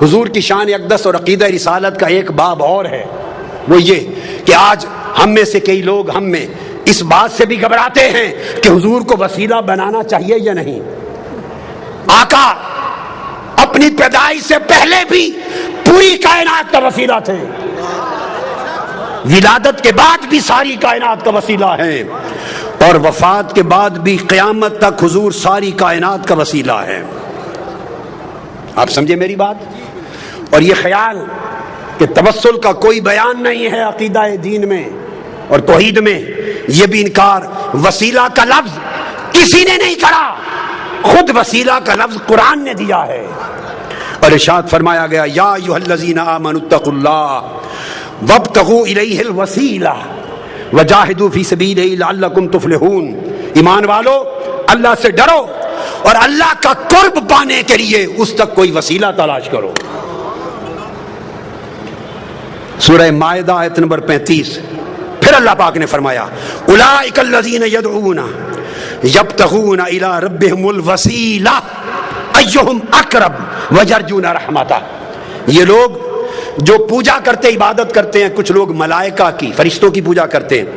حضور کی شان اقدس اور عقیدہ رسالت کا ایک باب اور ہے، وہ یہ کہ آج ہم میں سے کئی لوگ ہم میں اس بات سے بھی گھبراتے ہیں کہ حضور کو وسیلہ بنانا چاہیے یا نہیں۔ آقا اپنی پیدائش سے پہلے بھی پوری کائنات کا وسیلہ تھے، ولادت کے بعد بھی ساری کائنات کا وسیلہ ہے، اور وفات کے بعد بھی قیامت تک حضور ساری کائنات کا وسیلہ ہے۔ آپ سمجھے میری بات؟ اور یہ خیال کہ توسل کا کوئی بیان نہیں ہے عقیدہ دین میں اور توحید میں، یہ بھی انکار۔ وسیلہ کا لفظ کسی نے نہیں کرا، خود وسیلہ کا لفظ قرآن نے دیا ہے، اور ارشاد فرمایا گیا یا ایھا الذین آمنوا اتقوا اللہ وابتغوا الیہ الوسیلہ وجاہدوا فی سبیلہ لعلکم تفلحون۔ ایمان والو، اللہ سے ڈرو اور اللہ کا قرب پانے کے لیے اس تک کوئی وسیلہ تلاش کرو۔ سورہ مائدہ آیت نمبر 35، پھر اللہ پاک نے فرمایا اولئک الذین یدعون یبتغون الی ربہم الوسیلہ ایہم اقرب ویرجون رحمتہ۔ یہ لوگ جو پوجا کرتے، عبادت کرتے ہیں، کچھ لوگ ملائکہ کی، فرشتوں کی پوجا کرتے ہیں،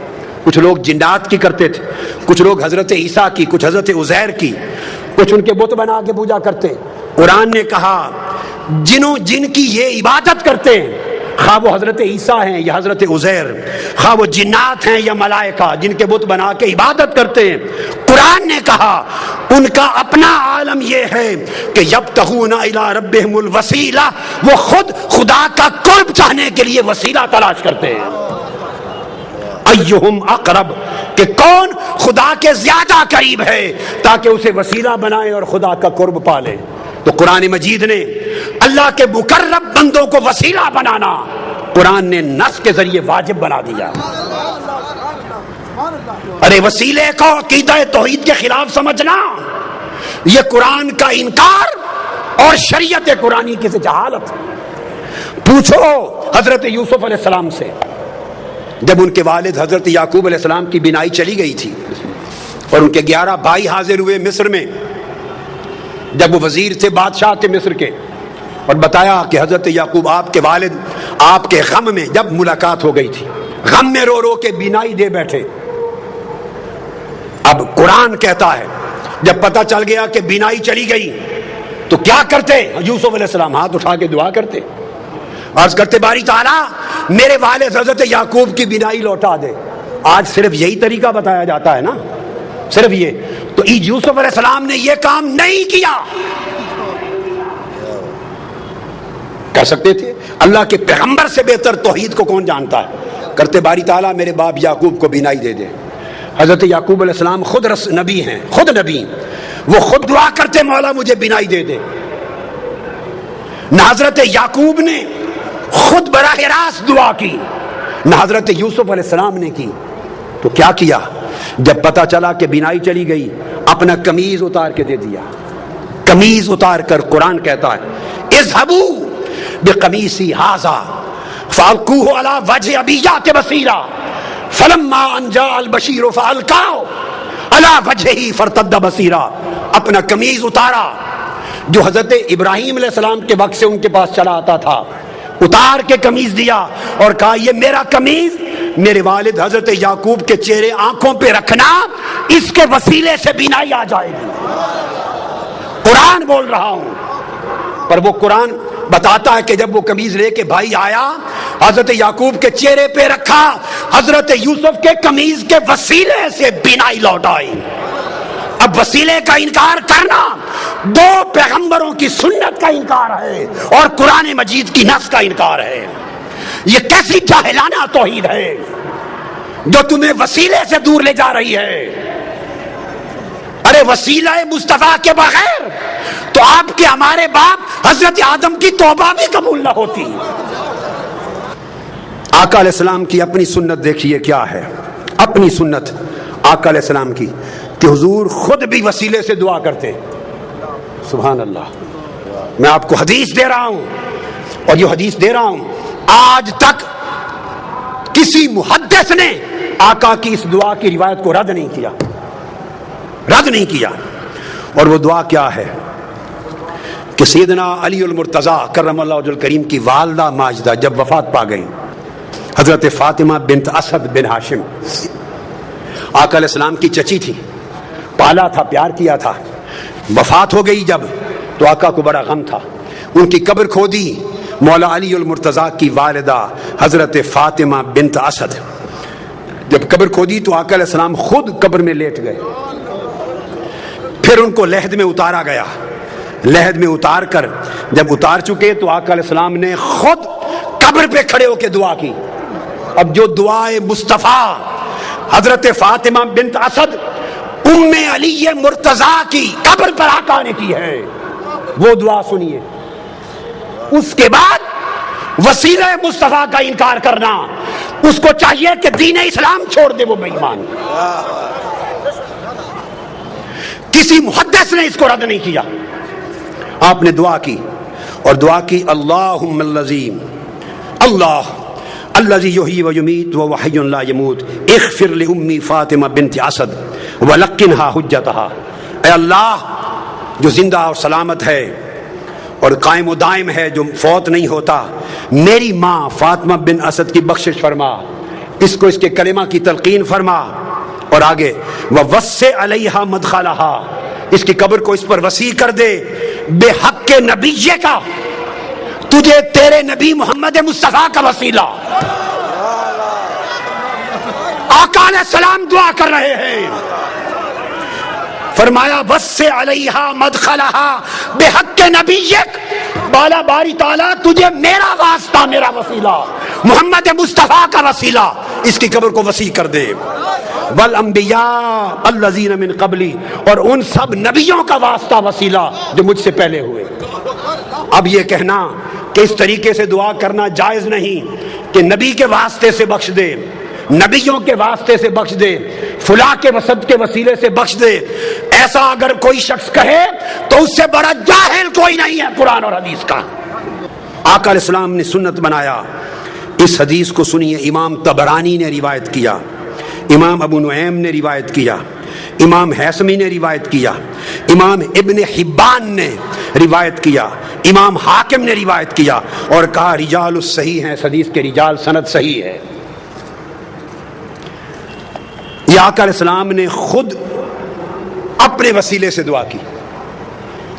کچھ لوگ جنات کی کرتے تھے، کچھ لوگ حضرت عیسیٰ کی، کچھ حضرت عزیر کی، کچھ ان کے بت بنا کے پوجا کرتے ہیں۔ قرآن نے کہا جن کی یہ عبادت کرتے ہیں، خواہ وہ حضرت عیسیٰ ہیں یا حضرت عزیر، خواہ وہ جنات ہیں یا ملائکہ جن کے بت بنا کے عبادت کرتے ہیں، قرآن نے کہا ان کا اپنا عالم یہ ہے کہ یبتغون الی ربہم الوسیلہ، وہ خود خدا کا قرب چاہنے کے لیے وسیلہ تلاش کرتے ہیں۔ ایہم اقرب، کہ کون خدا کے زیادہ قریب ہے تاکہ اسے وسیلہ بنائے اور خدا کا قرب پالے۔ تو قرآن مجید نے اللہ کے مقرب بندوں کو وسیلہ بنانا قرآن نے نص کے ذریعے واجب بنا دیا۔ ارے وسیلے کو عقیدہ توحید کے خلاف سمجھنا یہ قرآن کا انکار اور شریعت قرآنی کی جہالت۔ پوچھو حضرت یوسف علیہ السلام سے، جب ان کے والد حضرت یعقوب علیہ السلام کی بینائی چلی گئی تھی اور ان کے 11 بھائی حاضر ہوئے مصر میں، جب وہ وزیر تھے، بادشاہ تھے مصر کے، اور بتایا کہ حضرت یعقوب آپ کے والد آپ کے غم میں، جب ملاقات ہو گئی تھی، غم میں رو رو کے بینائی دے بیٹھے۔ اب قرآن کہتا ہے جب پتہ چل گیا کہ بینائی چلی گئی تو کیا کرتے؟ یوسف علیہ السلام ہاتھ اٹھا کے دعا کرتے، عرض کرتے باری تعالیٰ میرے والد حضرت یعقوب کی بینائی لوٹا دے۔ آج صرف یہی طریقہ بتایا جاتا ہے نا، صرف یہ۔ تو یوسف علیہ السلام نے یہ کام نہیں کیا، کہہ سکتے تھے اللہ کے پیغمبر سے بہتر توحید کو کون جانتا ہے؟ کرتے باری تعالیٰ میرے باپ یعقوب کو بینائی دے دے۔ حضرت یعقوب علیہ السلام خود نبی ہیں، خود نبی، وہ خود دعا کرتے مولا مجھے بینائی دے دے۔ نہ حضرت یعقوب نے خود براہ راست دعا کی، نہ حضرت یوسف علیہ السلام نے کی۔ تو کیا کیا؟ جب پتا چلا کہ بینائی چلی گئی، اپنا قمیض اتار کے دے دیا۔ قمیض اتار کر قرآن کہتا ہے اذهبوا بقمیصی ھذا فالقوه علی وجه ابی یأت بصیرا فلما ان جاء البشیر فالقاه علی وجهه فارتد بصیرا۔ اپنا قمیض اتارا جو حضرت ابراہیم علیہ السلام کے وقت سے ان کے پاس چلا آتا تھا، اتار کے قمیض دیا اور کہا یہ میرا قمیض میرے والد حضرت یعقوب کے چہرے آنکھوں پہ رکھنا، اس کے وسیلے سے بینائی آ جائے گی۔ قرآن بول رہا ہوں، پر وہ قرآن بتاتا ہے کہ جب وہ قمیض لے کے بھائی آیا، حضرت یعقوب کے چہرے پہ رکھا، حضرت یوسف کے قمیض کے وسیلے سے بینائی لوٹ آئی۔ اب وسیلے کا انکار کرنا دو پیغمبروں کی سنت کا انکار ہے اور قرآن مجید کی نص کا انکار ہے۔ یہ کیسی جاہلانہ توحید ہے جو تمہیں وسیلے سے دور لے جا رہی ہے۔ ارے وسیلہ مصطفیٰ کے بغیر تو آپ کے ہمارے باپ حضرت آدم کی توبہ بھی قبول نہ ہوتی۔ آقا علیہ السلام کی اپنی سنت دیکھیے کیا ہے، اپنی سنت آقا علیہ السلام کی، کہ حضور خود بھی وسیلے سے دعا کرتے۔ سبحان اللہ۔ میں آپ کو حدیث دے رہا ہوں، اور یہ حدیث دے رہا ہوں، آج تک کسی محدث نے آقا کی اس دعا کی روایت کو رد نہیں کیا، رد نہیں کیا۔ اور وہ دعا کیا ہے کہ سیدنا علی المرتضیٰ کرم اللہ وجہ الکریم کی والدہ ماجدہ جب وفات پا گئی، حضرت فاطمہ بنت اسد بن ہاشم آقا علیہ السلام کی چچی تھی، پالا تھا، پیار کیا تھا، وفات ہو گئی جب تو آقا کو بڑا غم تھا، ان کی قبر کھودی مولا علی المرتضیٰ کی والدہ حضرت فاطمہ بنت اسد، جب قبر کھودی تو آقا علیہ السلام خود قبر میں لیٹ گئے، پھر ان کو لحد میں اتارا گیا، لحد میں اتار کر جب اتار چکے تو آقا علیہ السلام نے خود قبر پہ کھڑے ہو کے دعا کی۔ اب جو دعائے مصطفیٰ حضرت فاطمہ بنت اسد ام علی مرتضیٰ کی قبر پر آقا نے کی ہے وہ دعا سنیے۔ اس کے بعد وسیلہ مصطفیٰ کا انکار کرنا، اس کو چاہیے کہ دین اسلام چھوڑ دے، وہ بے ایمان۔ کسی محدث نے اس کو رد نہیں کیا، آپ نے دعا کی اور دعا کی اللہم اللذیم اللہ الذی یحیی و یمیت وہو حی لا یموت اغفر لأمی فاطمہ بنت اسد ولقنہا حجتہا، اے اللہ جو زندہ اور سلامت ہے اور قائم و دائم ہے، جو فوت نہیں ہوتا، میری ماں فاطمہ بن اسد کی بخشش فرما، اس کو اس کے کلمہ کی تلقین فرما، اور آگے وَوَسِّعْ عَلَيْهَا مَدْخَلَهَا، اس کی قبر کو اس پر وسیع کر دے، بے حق کے نبی کا، تجھے تیرے نبی محمد مصطفیٰ کا وسیلہ۔ آقا علیہ السلام دعا کر رہے ہیں، فرمایا وَسِّعْ عَلَيْهَا مَدْخَلَهَا بِحَقِّ نَبِيِّكَ، بالا باری تعالیٰ تجھے میرا واسطہ، میرا وسیلہ، محمد مصطفیٰ کا وسیلہ، اس کی قبر کو وسیع کر دے۔ والانبیاء الذین من قبلی، اور ان سب نبیوں کا واسطہ وسیلہ جو مجھ سے پہلے ہوئے۔ اب یہ کہنا کہ اس طریقے سے دعا کرنا جائز نہیں کہ نبی کے واسطے سے بخش دے، نبیوں کے واسطے سے بخش دے، فلاں کے وسط کے وسیلے سے بخش دے، ایسا اگر کوئی شخص کہے تو اس سے بڑا جاہل کوئی نہیں ہے قرآن اور حدیث کا۔ آقا علیہ السلام نے سنت بنایا، اس حدیث کو سنیے، امام طبرانی نے روایت کیا، امام ابو نعیم نے روایت کیا، امام حیثمی نے روایت کیا، امام ابن حبان نے روایت کیا، امام حاکم نے روایت کیا، اور کہا رجال الصحیح ہیں، اس حدیث کے رجال سند صحیح ہے۔ یہ آقا علیہ السلام نے خود اپنے وسیلے سے دعا کی۔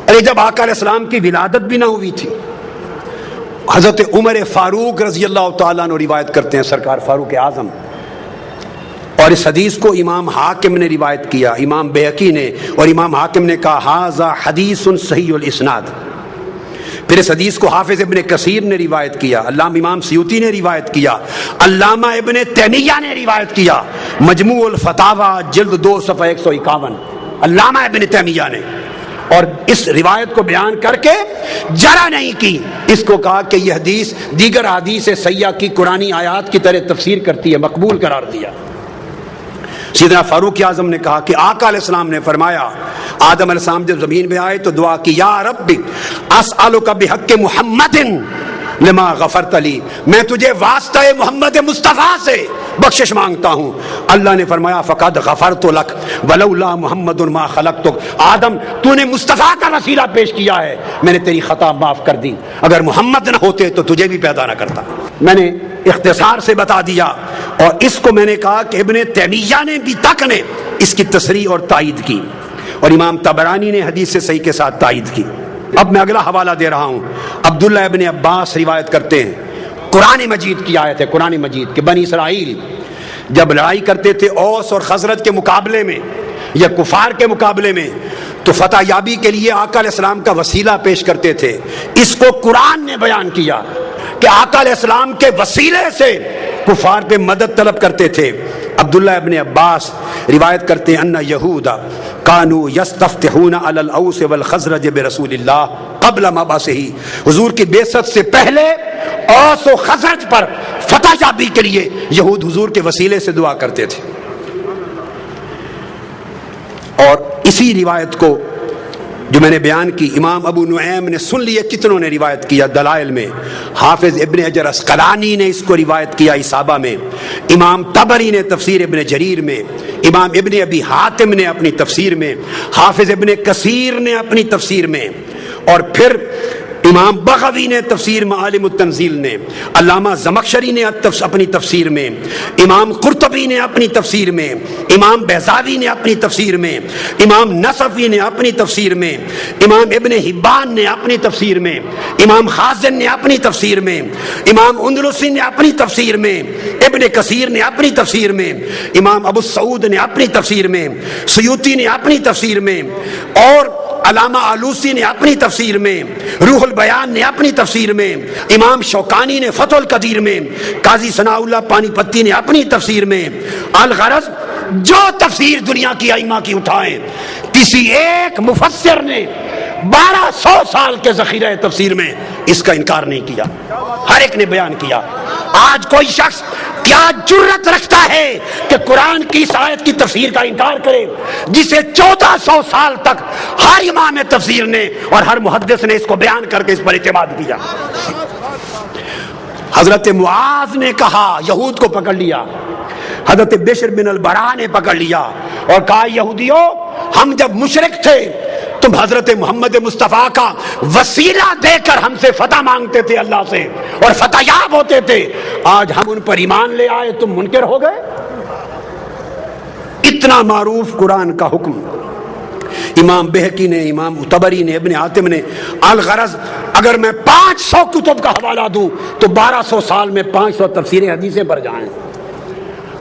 ارے جب آقا علیہ السلام کی ولادت بھی نہ ہوئی تھی، حضرت عمر فاروق رضی اللہ تعالیٰ عنہ روایت کرتے ہیں، سرکار فاروق اعظم، اور اس حدیث کو امام حاکم نے روایت کیا، امام بیہقی نے، اور امام حاکم نے کہا ھذا حدیث صحیح الاسناد۔ پھر اس حدیث کو حافظ ابن کثیر نے روایت کیا، علامہ امام سیوطی نے روایت کیا، علامہ ابن تیمیہ نے روایت کیا، مجموع الفتاوی جلد 2 صفحہ 151، علامہ ابن تیمیہ نے، اور اس روایت کو بیان کر کے جرا نہیں کی، اس کو کہا کہ یہ حدیث دیگر حدیث سیاح کی قرآنی آیات کی طرح تفسیر کرتی ہے، مقبول قرار دیا۔ سیدنا فاروق اعظم نے کہا کہ آقا علیہ السلام نے فرمایا، آدم علیہ السلام جب زمین میں آئے تو دعا کی، یا رب اسألک بحق محمد لما غفرت لی، میں تجھے واسطہ محمد مصطفیٰ سے بخشش مانگتا ہوں۔ اللہ نے فرمایا فقد غفرت لک ولولا محمد ما خلقتک، آدم تو نے مصطفیٰ کا وسیلہ پیش کیا ہے، میں نے تیری خطا معاف کر دی، اگر محمد نہ ہوتے تو تجھے بھی پیدا نہ کرتا۔ میں نے اختصار سے بتا دیا، اور اس کو میں نے کہا کہ ابن تیمیہ نے بھی تک نے اس کی تصریح اور تائید کی، اور امام طبرانی نے حدیث سے صحیح کے ساتھ تائید کی۔ اب میں اگلا حوالہ دے رہا ہوں، عبداللہ ابن عباس روایت کرتے ہیں، قرآن مجید کی آیت ہے، قرآن مجید کہ بنی اسرائیل جب لڑائی کرتے تھے اوس اور خزرج کے مقابلے میں یا کفار کے مقابلے میں، تو فتح یابی کے لیے آقا علیہ السلام کا وسیلہ پیش کرتے تھے۔ اس کو قرآن نے بیان کیا کہ آقا علیہ السلام کے وسیلے سے کفار پہ مدد طلب کرتے تھے۔ عبداللہ ابن عباس روایت کرتے ہیں ان یہود کانوا یستفتحون علی الاوس والخزرج برسول اللہ قبل مبعثہ، حضور کی بعثت سے پہلے اوس و خزرج پر فتح یابی کے لیے یہود حضور کے وسیلے سے دعا کرتے تھے۔ اور اسی روایت کو جو میں نے بیان کی امام ابو نعیم نے سن لیے، کتنوں نے روایت کیا دلائل میں، حافظ ابن حجر عسقلانی نے اس کو روایت کیا اصابہ میں، امام طبری نے تفسیر ابن جریر میں، امام ابن ابی حاتم نے اپنی تفسیر میں، حافظ ابن کثیر نے اپنی تفسیر میں، اور پھر امام بغوی نے تفسیر معالم التنزیل نے، علامہ زمخشری نے اپنی تفسیر میں، امام قرطبی نے اپنی تفسیر میں، امام بیضاوی نے اپنی تفسیر میں، امام نصفی نے اپنی تفسیر میں، امام ابن حبان نے اپنی تفسیر میں، امام خازن نے اپنی تفسیر میں، امام اندلسی نے اپنی تفسیر میں، ابن کثیر نے اپنی تفسیر میں، امام ابو سعود نے اپنی تفسیر میں، سیوطی نے اپنی تفسیر میں، اور علامہ آلوسی نے اپنی تفسیر میں، روح البیان نے اپنی تفسیر میں، امام شوکانی نے فتح القدیر میں، قاضی ثناء اللہ پانی پتی نے اپنی تفسیر میں۔ الغرض جو تفسیر دنیا کی ائمہ کی اٹھائیں، کسی ایک مفسر نے 1200 سال کے ذخیرہ تفسیر میں اس کا انکار نہیں کیا، ہر ایک نے بیان کیا۔ آج کوئی شخص کیا جرت رکھتا ہے کہ قرآن کی اس آیت کی تفسیر کا انکار کرے جسے 1400 سال تک ہر امام تفسیر نے اور ہر محدث نے اس کو بیان کر کے اس پر اعتماد کیا۔ حضرت معاذ نے کہا، یہود کو پکڑ لیا، حضرت بشر بن البراء نے پکڑ لیا اور کہا یہودیوں ہم جب مشرک تھے تم حضرت محمد مصطفیٰ کا وسیلہ دے کر ہم سے فتح مانگتے تھے اللہ سے اور فتح یاب ہوتے تھے، آج ہم ان پر ایمان لے آئے تم منکر ہو گئے۔ اتنا معروف قرآن کا حکم امام بہقی نے، امام طبری نے، ابن حاتم نے۔ الغرض اگر میں 500 کتب کا حوالہ دوں تو 1200 سال میں 500 تفسیریں حدیثیں پر جائیں۔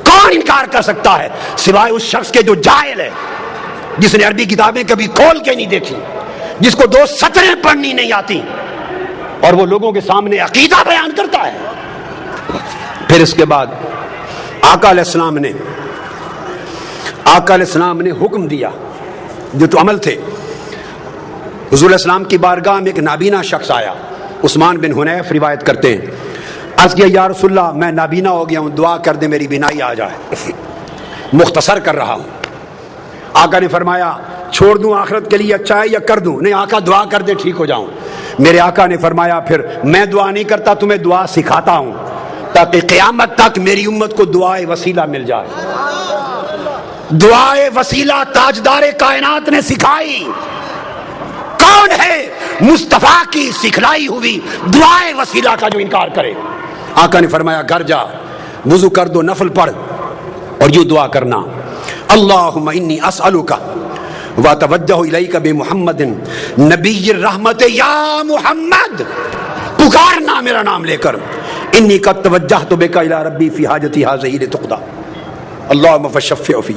کون انکار کر سکتا ہے سوائے اس شخص کے جو جاہل ہے، جس نے عربی کتابیں کبھی کھول کے نہیں دیکھی، جس کو 2 سطریں پڑھنی نہیں آتی اور وہ لوگوں کے سامنے عقیدہ بیان کرتا ہے۔ پھر اس کے بعد آقا علیہ السلام نے حکم دیا، جو تو عمل تھے۔ حضور علیہ السلام کی بارگاہ میں ایک نابینا شخص آیا، عثمان بن حنیف روایت کرتے ہیں، عرض کیا یا رسول اللہ میں نابینا ہو گیا ہوں، دعا کر دے میری بینائی آ جائے۔ مختصر کر رہا ہوں۔ آقا نے فرمایا چھوڑ دوں آخرت کے لیے اچھا ہے یا کر دوں؟ نہیں آقا دعا کر دے ٹھیک ہو جاؤں۔ میرے آقا نے فرمایا پھر میں دعا نہیں کرتا، تمہیں دعا سکھاتا ہوں تاکہ قیامت تک میری امت کو دعائے وسیلہ مل جائے۔ دعائے وسیلہ تاجدار کائنات نے سکھائی۔ کون ہے مصطفیٰ کی سکھلائی ہوئی دعائے وسیلہ کا جو انکار کرے؟ آقا نے فرمایا گھر جا، وضو کر دو، نفل پڑھ اور یوں دعا کرنا، اللہم انی اسألک واتوجہ الیک بمحمد نبی الرحمت یا محمد، پکارنا میرا نام لے کر، انی قد توجہت بک الی ربی فی حاجتی ہذہ لتقضی اللہم فشفع فی،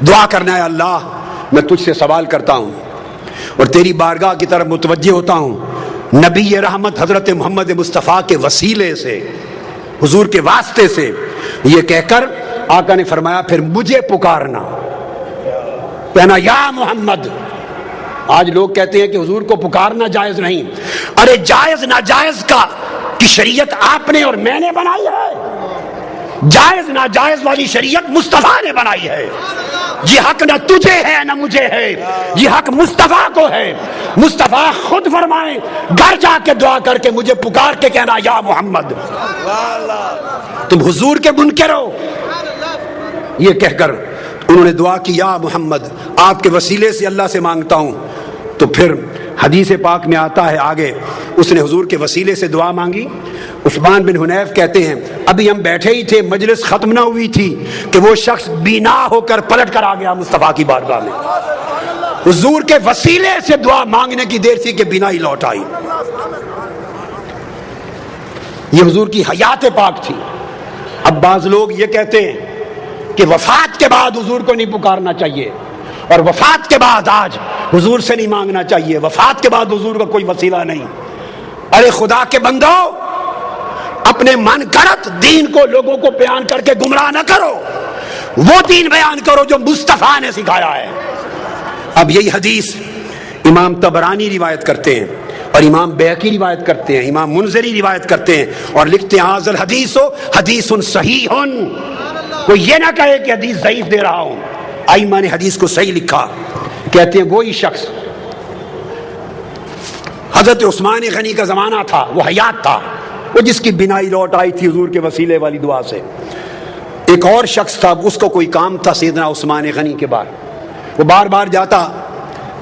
دعا کرنا ہے اللہ میں تجھ سے سوال کرتا ہوں اور تیری بارگاہ کی طرف متوجہ ہوتا ہوں، نبی رحمت حضرت محمد مصطفیٰ کے وسیلے سے، حضور کے واسطے سے۔ یہ کہہ کر آقا نے فرمایا پھر مجھے پکارنا، کہنا یا محمد۔ آج لوگ کہتے ہیں کہ حضور کو پکارنا جائز نہیں۔ ارے جائز ناجائز کا کی شریعت آپ نے اور میں نے بنائی ہے، جائز ناجائز والی شریعت مصطفیٰ نے بنائی ہے۔ یہ حق نہ تجھے ہے نہ مجھے ہے، یہ حق مصطفیٰ کو ہے۔ مصطفیٰ خود فرمائیں گھر جا کے دعا کر کے مجھے پکار کے کہنا یا محمد۔ تم حضور کے منکر ہو۔ یہ کہہ کر انہوں نے دعا کی یا محمد، آپ کے وسیلے سے اللہ سے مانگتا ہوں۔ تو پھر حدیث پاک میں آتا ہے آگے اس نے حضور کے وسیلے سے دعا مانگی۔ عثمان بن حنیف کہتے ہیں ابھی ہم بیٹھے ہی تھے، مجلس ختم نہ ہوئی تھی کہ وہ شخص بینا ہو کر پلٹ کر آ گیا مصطفیٰ کی بارگاہ میں۔ حضور کے وسیلے سے دعا مانگنے کی دیر تھی کہ بینا ہی لوٹ آئی۔ یہ حضور کی حیات پاک تھی۔ اب بعض لوگ یہ کہتے ہیں کہ وفات کے بعد حضور کو نہیں پکارنا چاہیے اور وفات کے بعد آج حضور سے نہیں مانگنا چاہیے، وفات کے بعد حضور کا کوئی وسیلہ نہیں۔ ارے خدا کے بندو، اپنے من گھڑت دین کو لوگوں کو بیان کر کے گمراہ نہ کرو، وہ دین بیان کرو جو مصطفیٰ نے سکھایا ہے۔ اب یہی حدیث امام طبرانی روایت کرتے ہیں اور امام بیہقی روایت کرتے ہیں، امام منذری روایت کرتے ہیں اور لکھتے ہیں ھذا الحدیث حدیث صحیح۔ کوئی یہ نہ کہے کہ حدیث ضعیف دے رہا ہوں، ائمہ نے حدیث کو صحیح لکھا۔ کہتے ہیں وہی شخص حضرت عثمان غنی کا زمانہ تھا، وہ حیات تھا، وہ جس کی بینائی لوٹ آئی تھی حضور کے وسیلے والی دعا سے۔ ایک اور شخص تھا، اس کو کوئی کام تھا سیدنا عثمان غنی کے بعد، وہ بار بار جاتا